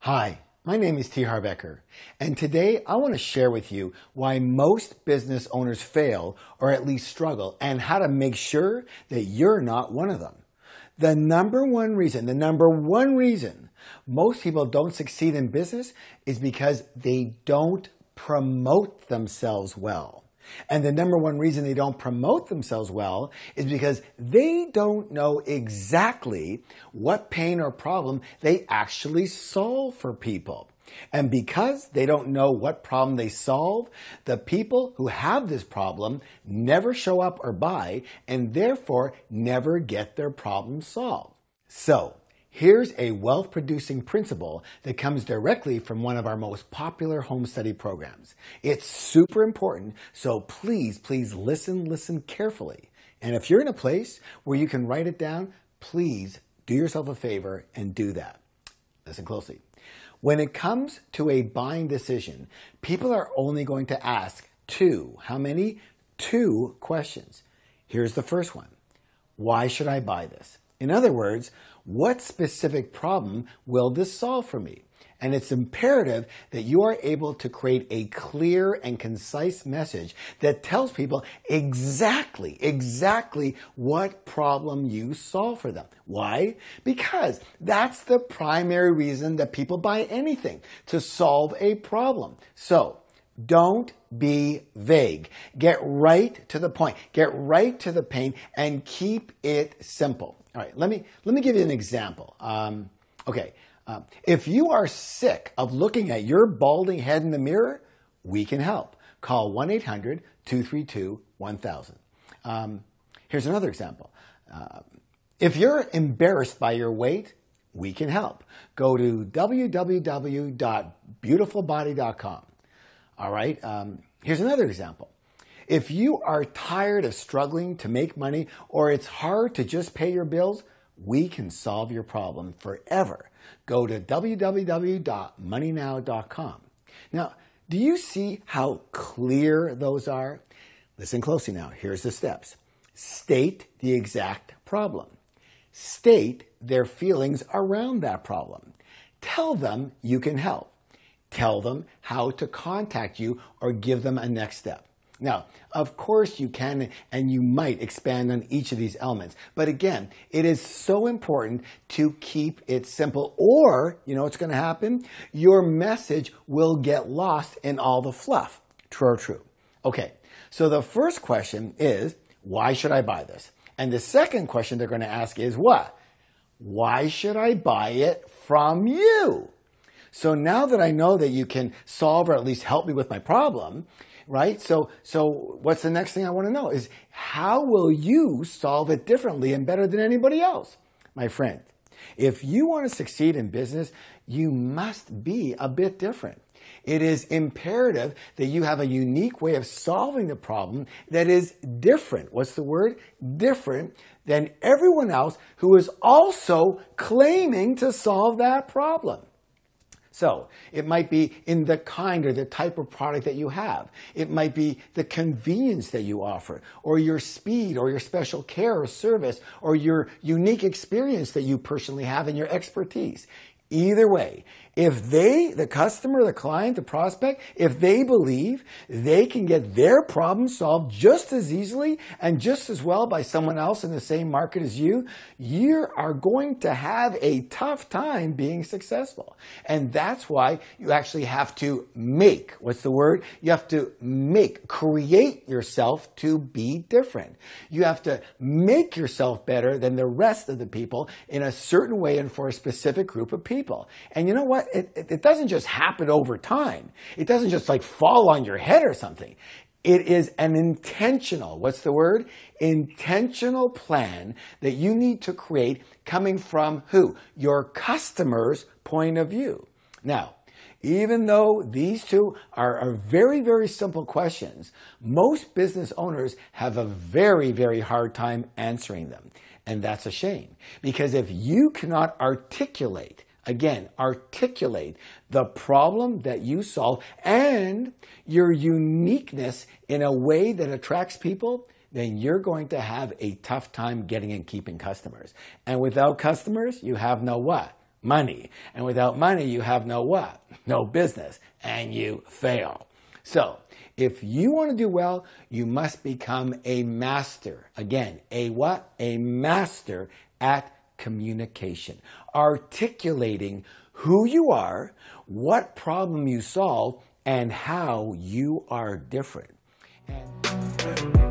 Hi, my name is T.Harv Eker, and today I want to share with you why most business owners fail or at least struggle and how to make sure that you're not one of them. The number one reason most people don't succeed in business is because they don't promote themselves well. And the number one reason they don't promote themselves well is because they don't know exactly what pain or problem they actually solve for people. And because they don't know what problem they solve, the people who have this problem never show up or buy and therefore never get their problem solved. So, here's a wealth-producing principle that comes directly from one of our most popular home study programs. It's super important, so please listen carefully. And if you're in a place where you can write it down, please do yourself a favor and do that. Listen closely. When it comes to a buying decision, people are only going to ask how many? Two questions. Here's the first one. Why should I buy this? In other words, what specific problem will this solve for me? And it's imperative that you are able to create a clear and concise message that tells people exactly what problem you solve for them. Why? Because that's the primary reason that people buy anything, to solve a problem. So, don't be vague. Get right to the point. Get right to the pain and keep it simple. All right, let me give you an example. If you are sick of looking at your balding head in the mirror, we can help. Call 1-800-232-1000. Here's another example. If you're embarrassed by your weight, we can help. Go to www.beautifulbody.com. All right, here's another example. If you are tired of struggling to make money or it's hard to just pay your bills, we can solve your problem forever. Go to www.moneynow.com. Now, do you see how clear those are? Listen closely now. Here's the steps. State the exact problem. State their feelings around that problem. Tell them you can help. Tell them how to contact you or give them a next step. Now, of course you can and you might expand on each of these elements. But again, it is so important to keep it simple, or, you know what's going to happen? Your message will get lost in all the fluff. True or true? Okay, so the first question is, why should I buy this? And the second question they're going to ask is what? Why should I buy it from you? So now that I know that you can solve or at least help me with my problem, right? So what's the next thing I want to know is, how will you solve it differently and better than anybody else? My friend, if you want to succeed in business, you must be a bit different. It is imperative that you have a unique way of solving the problem that is different. What's the word? Different than everyone else who is also claiming to solve that problem. So it might be in the kind or the type of product that you have. It might be the convenience that you offer, or your speed, or your special care or service, or your unique experience that you personally have and your expertise. Either way, if the customer, the client, the prospect, if they believe they can get their problem solved just as easily and just as well by someone else in the same market as you, you are going to have a tough time being successful. And that's why you actually have to make, what's the word? You have to create yourself to be different. You have to make yourself better than the rest of the people in a certain way and for a specific group of people. And you know what? It doesn't just happen over time. It doesn't just like fall on your head or something. It is an intentional, what's the word? Intentional plan that you need to create coming from who? Your customer's point of view. Now, even though these two are very simple questions, most business owners have a very hard time answering them. And that's a shame. Because if you cannot articulate the problem that you solve and your uniqueness in a way that attracts people, then you're going to have a tough time getting and keeping customers. And without customers, you have no what? money. And without money, you have no what? No business, and you fail. So, if you want to do well, you must become a master. Again, a what? A master at communication. Articulating who you are, what problem you solve, and how you are different. And